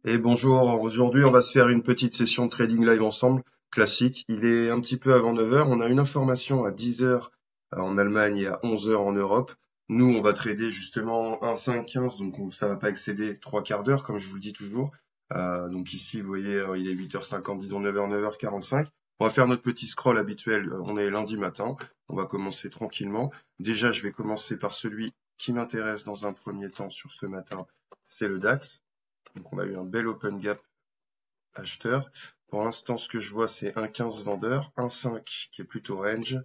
Et bonjour, aujourd'hui on va se faire une petite session de trading live ensemble, classique. Il est un petit peu avant 9 heures. On a une information à 10 heures en Allemagne et à 11 heures en Europe. Nous, on va trader justement 1,5-15, donc ça va pas excéder 3 quarts d'heure, comme je vous le dis toujours. Donc ici, vous voyez, il est 8h50, disons 9h, 9h45. On va faire notre petit scroll habituel. On est lundi matin. On va commencer tranquillement. Déjà, je vais commencer par celui qui m'intéresse dans un premier temps sur ce matin, c'est le DAX. Donc on a eu un bel open gap acheteur. Pour l'instant, ce que je vois, c'est un 15 vendeur, un 5 qui est plutôt range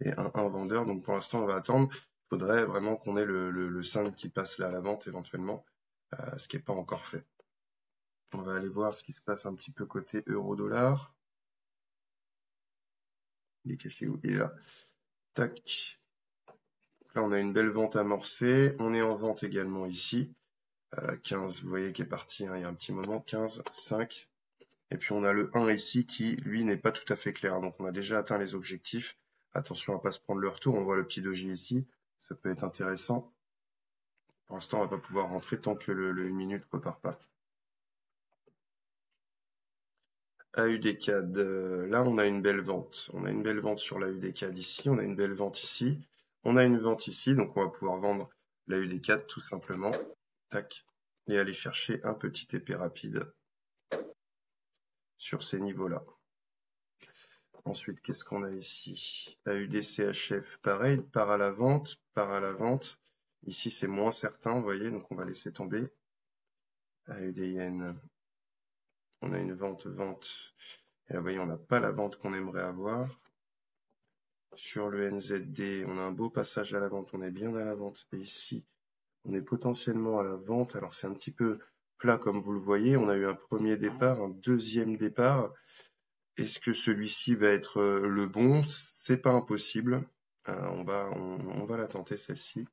et un 1 vendeur. Donc pour l'instant, on va attendre. Il faudrait vraiment qu'on ait le 5 qui passe là à la vente éventuellement, ce qui n'est pas encore fait. On va aller voir ce qui se passe un petit peu côté euro-dollar. Il est caché où? Il est là. Tac. Là, on a une belle vente amorcée. On est en vente également ici. 15, vous voyez, qui est parti hein, il y a un petit moment. 15, 5. Et puis on a le 1 ici qui, lui, n'est pas tout à fait clair. Donc on a déjà atteint les objectifs. Attention à ne pas se prendre le retour. On voit le petit doji ici. Ça peut être intéressant. Pour l'instant, on ne va pas pouvoir rentrer tant que le 1 minute ne repart pas. AUD-CAD, là on a une belle vente. On a une belle vente sur l'AUD-CAD ici. On a une belle vente ici. On a une vente ici. Donc on va pouvoir vendre l'AUD-CAD tout simplement. Tac. Et aller chercher un petit épée rapide sur ces niveaux-là. Ensuite, qu'est-ce qu'on a ici? AUD-CHF, pareil, part à la vente, part à la vente. Ici, c'est moins certain, vous voyez, donc on va laisser tomber. AUD-Yen, on a une vente. Et là, vous voyez, on n'a pas la vente qu'on aimerait avoir. Sur le NZD, on a un beau passage à la vente, on est bien à la vente. Et ici, on est potentiellement à la vente. Alors, c'est un petit peu plat, comme vous le voyez. On a eu un premier départ, un deuxième départ. Est-ce que celui-ci va être le bon? C'est pas impossible. On va la tenter celle-ci.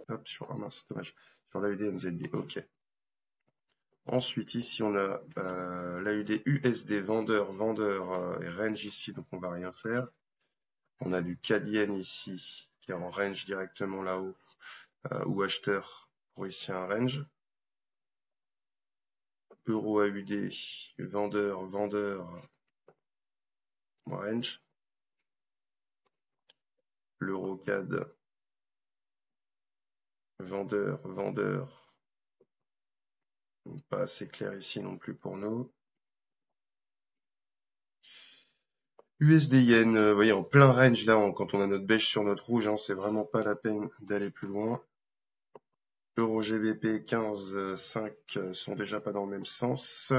Hop, mince, dommage. Sur l'AUD NZD, ok. Ensuite, ici, on a l'AUD USD, vendeur et range ici, donc on va rien faire. On a du CAD-Yen ici, qui est en range directement là-haut, ou acheteur pour ici un range. Euro AUD, vendeur, range. L'euro CAD, vendeur. Pas assez clair ici non plus pour nous. USD Yen, vous voyez, en plein range là, quand on a notre beige sur notre rouge, hein, c'est vraiment pas la peine d'aller plus loin. Euro GBP 15, 5 sont déjà pas dans le même sens.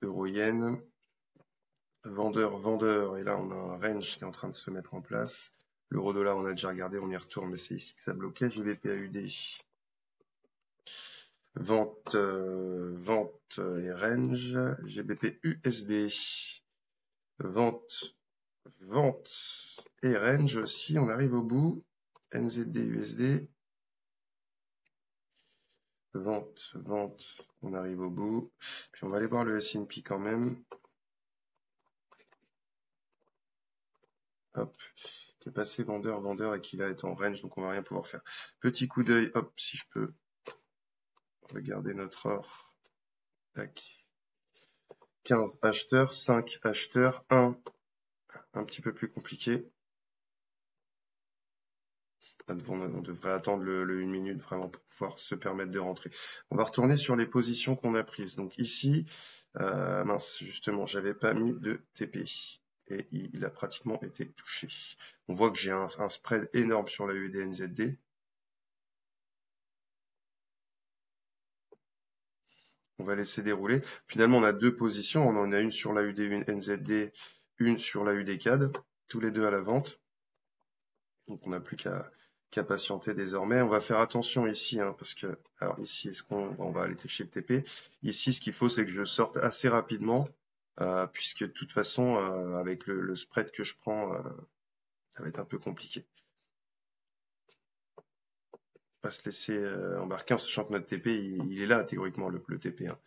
Euro Yen, vendeur, et là on a un range qui est en train de se mettre en place. L'euro dollar, on a déjà regardé, on y retourne, mais c'est ici que ça bloquait. GBP AUD, vente et range. GBP USD, vente et range aussi. On arrive au bout. NZD, USD, vente, on arrive au bout. Puis on va aller voir le S&P quand même. Hop, qui est passé vendeur et qui là est en range, donc on va rien pouvoir faire. Petit coup d'œil, hop, si je peux regarder notre or. Tac. 15 acheteurs, 5 acheteurs, 1 un petit peu plus compliqué. On devrait attendre le 1 minute vraiment pour pouvoir se permettre de rentrer. On va retourner sur les positions qu'on a prises. Donc ici, mince, justement, j'avais pas mis de TP. Et il a pratiquement été touché. On voit que j'ai un spread énorme sur la USD-NZD. On va laisser dérouler. Finalement, on a deux positions. On en a une sur la USD-NZD, une sur la USD-CAD, tous les deux à la vente. Donc on n'a plus qu'à patienter désormais. On va faire attention ici, hein, parce que, alors ici, on va aller chez le TP. Ici, ce qu'il faut, c'est que je sorte assez rapidement, puisque de toute façon, avec le spread que je prends, ça va être un peu compliqué. Pas se laisser embarquer en sachant que notre TP, il est là théoriquement, le TP. Hein.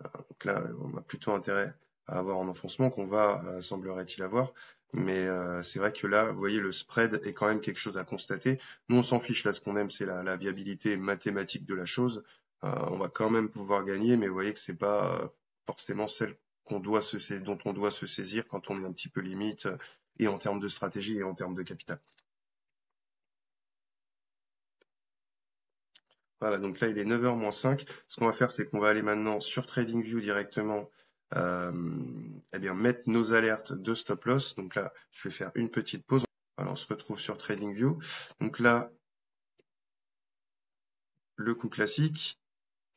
Donc là, on a plutôt intérêt à avoir un enfoncement qu'on va, semblerait-il avoir. Mais c'est vrai que là, vous voyez, le spread est quand même quelque chose à constater. Nous, on s'en fiche. Là, ce qu'on aime, c'est la viabilité mathématique de la chose. on va quand même pouvoir gagner, mais vous voyez que c'est pas forcément celle dont on doit se saisir quand on est un petit peu limite, et en termes de stratégie et en termes de capital. Voilà, donc là il est 9h moins 5. Ce qu'on va faire, c'est qu'on va aller maintenant sur TradingView directement, eh bien mettre nos alertes de stop loss. Donc là, je vais faire une petite pause. Voilà, on se retrouve sur TradingView. Donc là, le coup classique.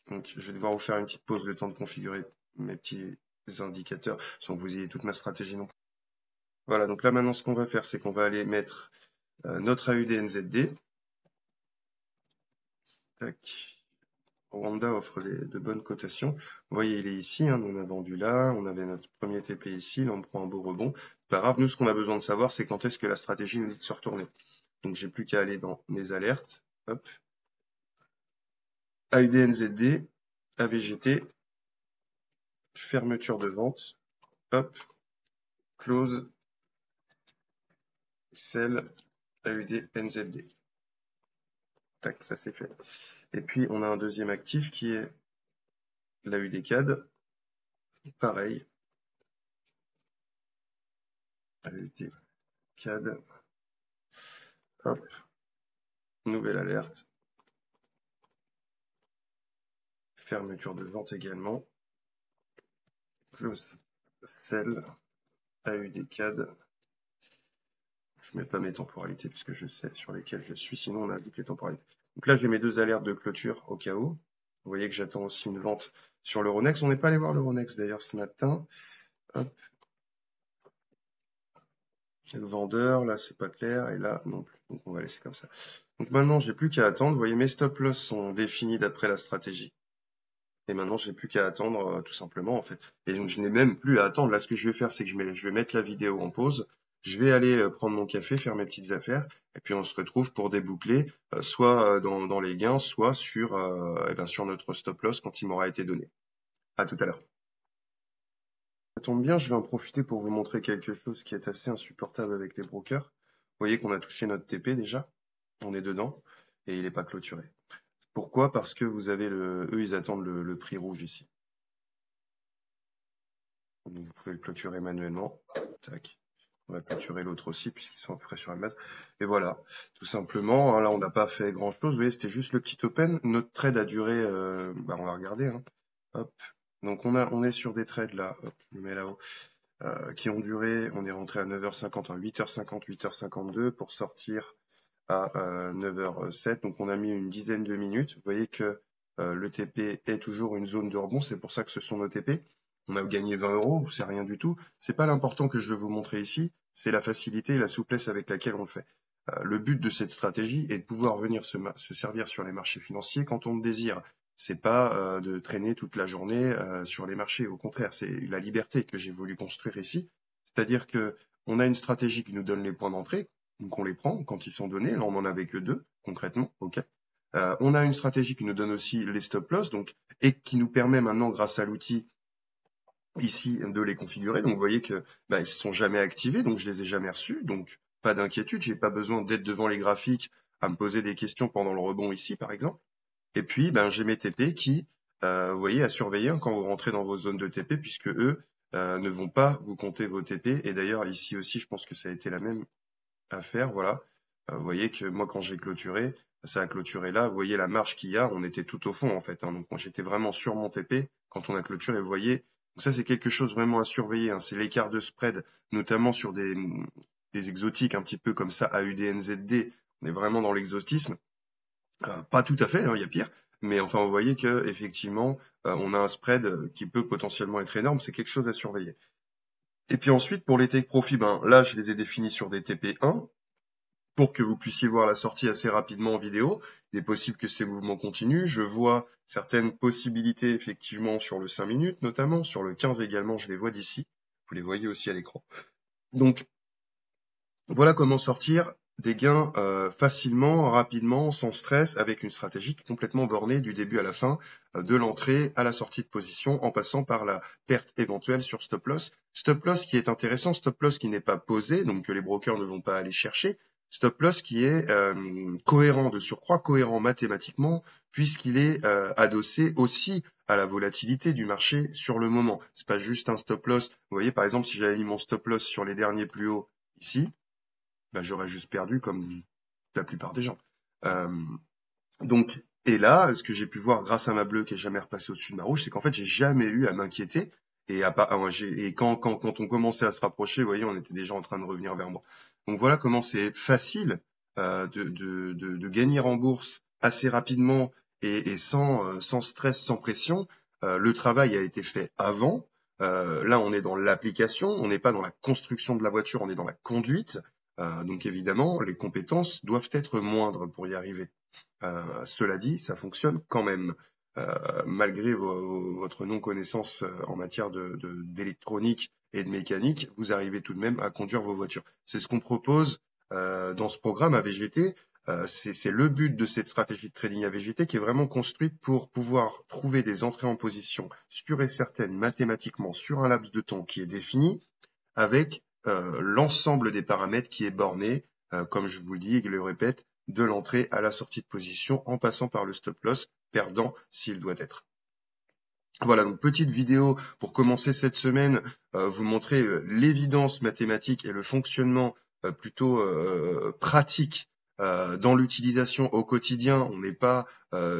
Donc je vais devoir vous faire une petite pause, le temps de configurer mes petits indicateurs, sans que vous ayez toute ma stratégie non plus. Voilà, donc là maintenant ce qu'on va faire, c'est qu'on va aller mettre notre AUD-NZD. Tac. Rwanda offre de bonnes cotations. Vous voyez, il est ici, hein, on a vendu là, on avait notre premier TP ici, là on prend un beau rebond. Pas grave, nous ce qu'on a besoin de savoir, c'est quand est-ce que la stratégie nous dit de se retourner. Donc j'ai plus qu'à aller dans mes alertes. Hop. AUD-NZD, AVGT, fermeture de vente. Hop. Close, sell, AUD-NZD. Tac, ça c'est fait. Et puis on a un deuxième actif qui est l'AUD-CAD. Pareil. AUD-CAD. Hop. Nouvelle alerte. Fermeture de vente également. Close, sell, AUD-CAD. Je mets pas mes temporalités puisque je sais sur lesquelles je suis, sinon on indique les temporalités. Donc là, j'ai mes deux alertes de clôture au cas où. Vous voyez que j'attends aussi une vente sur l'Euronext. On n'est pas allé voir l'Euronext d'ailleurs ce matin. Hop. Le vendeur, là c'est pas clair, et là non plus. Donc on va laisser comme ça. Donc maintenant, j'ai plus qu'à attendre. Vous voyez, mes stop loss sont définis d'après la stratégie. Et maintenant, j'ai plus qu'à attendre tout simplement en fait. Et donc, je n'ai même plus à attendre. Là, ce que je vais faire, c'est que je vais mettre la vidéo en pause. Je vais aller prendre mon café, faire mes petites affaires, et puis on se retrouve pour déboucler, soit dans les gains, soit sur, eh bien, sur notre stop loss quand il m'aura été donné. À tout à l'heure. Ça tombe bien, je vais en profiter pour vous montrer quelque chose qui est assez insupportable avec les brokers. Vous voyez qu'on a touché notre TP déjà, on est dedans, et il n'est pas clôturé. Pourquoi? Parce que vous avez eux, ils attendent le prix rouge ici. Donc, vous pouvez le clôturer manuellement. Tac. On va clôturer l'autre aussi, puisqu'ils sont à peu près sur la mètre. Et voilà, tout simplement. Hein, là, on n'a pas fait grand-chose. Vous voyez, c'était juste le petit open. Notre trade a duré... on va regarder. Hein. Hop. Donc, on est sur des trades, là. Hop, je me mets là-haut. Qui ont duré... On est rentré à 9h50, hein, 8h50, 8h52 pour sortir à 9h07. Donc, on a mis une dizaine de minutes. Vous voyez que le TP est toujours une zone de rebond. C'est pour ça que ce sont nos TP. On a gagné 20 €, c'est rien du tout. C'est pas l'important que je veux vous montrer ici, c'est la facilité et la souplesse avec laquelle on le fait. Le but de cette stratégie est de pouvoir venir se servir sur les marchés financiers quand on le désire. C'est pas de traîner toute la journée sur les marchés. Au contraire, c'est la liberté que j'ai voulu construire ici. C'est-à-dire que on a une stratégie qui nous donne les points d'entrée, donc on les prend quand ils sont donnés. Là, on n'en avait que 2 concrètement. Ok. On a une stratégie qui nous donne aussi les stop loss, donc et qui nous permet maintenant, grâce à l'outil ici de les configurer. Donc vous voyez que ils se sont jamais activés, donc je les ai jamais reçus, donc pas d'inquiétude, j'ai pas besoin d'être devant les graphiques à me poser des questions pendant le rebond ici par exemple. Et puis j'ai mes TP qui, vous voyez, à surveiller quand vous rentrez dans vos zones de TP, puisque eux ne vont pas vous compter vos TP. Et d'ailleurs ici aussi, je pense que ça a été la même affaire. Voilà, vous voyez que moi quand j'ai clôturé, ça a clôturé là. Vous voyez la marge qu'il y a, on était tout au fond en fait. Hein, donc moi j'étais vraiment sur mon TP quand on a clôturé. Vous voyez, donc ça c'est quelque chose vraiment à surveiller. Hein, c'est l'écart de spread, notamment sur des exotiques un petit peu comme ça, AUD-NZD. On est vraiment dans l'exotisme. Pas tout à fait, hein, il y a pire. Mais enfin, vous voyez que effectivement, on a un spread qui peut potentiellement être énorme. C'est quelque chose à surveiller. Et puis ensuite, pour les take profit, là, je les ai définis sur des TP1 pour que vous puissiez voir la sortie assez rapidement en vidéo. Il est possible que ces mouvements continuent. Je vois certaines possibilités effectivement sur le 5 minutes, notamment sur le 15 également, je les vois d'ici. Vous les voyez aussi à l'écran. Donc, voilà comment sortir des gains facilement, rapidement, sans stress, avec une stratégie complètement bornée du début à la fin, de l'entrée à la sortie de position, en passant par la perte éventuelle sur stop loss. Stop loss qui est intéressant, stop loss qui n'est pas posé, donc que les brokers ne vont pas aller chercher. Stop loss qui est cohérent, de surcroît cohérent mathématiquement, puisqu'il est adossé aussi à la volatilité du marché sur le moment. C'est pas juste un stop loss. Vous voyez, par exemple, si j'avais mis mon stop loss sur les derniers plus hauts ici, bah, j'aurais juste perdu comme la plupart des gens. Euh, donc, et là, ce que j'ai pu voir grâce à ma bleue qui est jamais repassée au-dessus de ma rouge, c'est qu'en fait, j'ai jamais eu à m'inquiéter. Et, quand on commençait à se rapprocher, vous voyez, on était déjà en train de revenir vers moi. Donc voilà comment c'est facile de gagner en bourse assez rapidement et sans stress, sans pression. Le travail a été fait avant. Là, on est dans l'application, on n'est pas dans la construction de la voiture, on est dans la conduite. Donc évidemment, les compétences doivent être moindres pour y arriver. Cela dit, ça fonctionne quand même. Malgré votre non-connaissance en matière d'électronique et de mécanique, vous arrivez tout de même à conduire vos voitures. C'est ce qu'on propose dans ce programme à VGT. C'est le but de cette stratégie de trading à VGT qui est vraiment construite pour pouvoir trouver des entrées en position sûres et certaines mathématiquement sur un laps de temps qui est défini avec l'ensemble des paramètres qui est borné, comme je vous le dis et je le répète, de l'entrée à la sortie de position en passant par le stop loss, perdant s'il doit être. Voilà, donc petite vidéo pour commencer cette semaine, vous montrer l'évidence mathématique et le fonctionnement plutôt pratique dans l'utilisation au quotidien. On n'est pas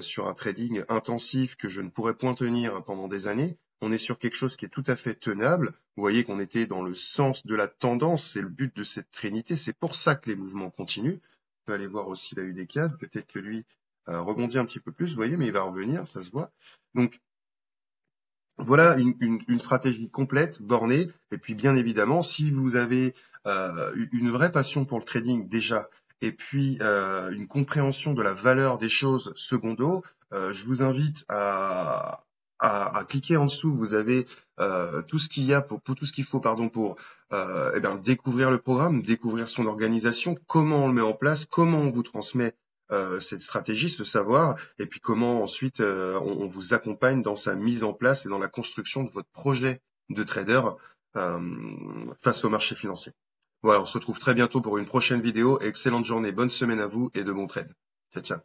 sur un trading intensif que je ne pourrais point tenir pendant des années. On est sur quelque chose qui est tout à fait tenable. Vous voyez qu'on était dans le sens de la tendance, c'est le but de cette trinité. C'est pour ça que les mouvements continuent. On peut aller voir aussi la UD4, peut-être que lui rebondit un petit peu plus, vous voyez, mais il va revenir, ça se voit. Donc, voilà une stratégie complète, bornée. Et puis, bien évidemment, si vous avez une vraie passion pour le trading déjà, et puis une compréhension de la valeur des choses secondo, je vous invite à cliquer en dessous. Vous avez tout ce qu'il y a pour tout ce qu'il faut, pardon, pour découvrir le programme, découvrir son organisation, comment on le met en place, comment on vous transmet cette stratégie, ce savoir, et puis comment ensuite on vous accompagne dans sa mise en place et dans la construction de votre projet de trader euh, face au marché financier. Voilà, on se retrouve très bientôt pour une prochaine vidéo. Excellente journée, bonne semaine à vous et de bons trades. Ciao, ciao.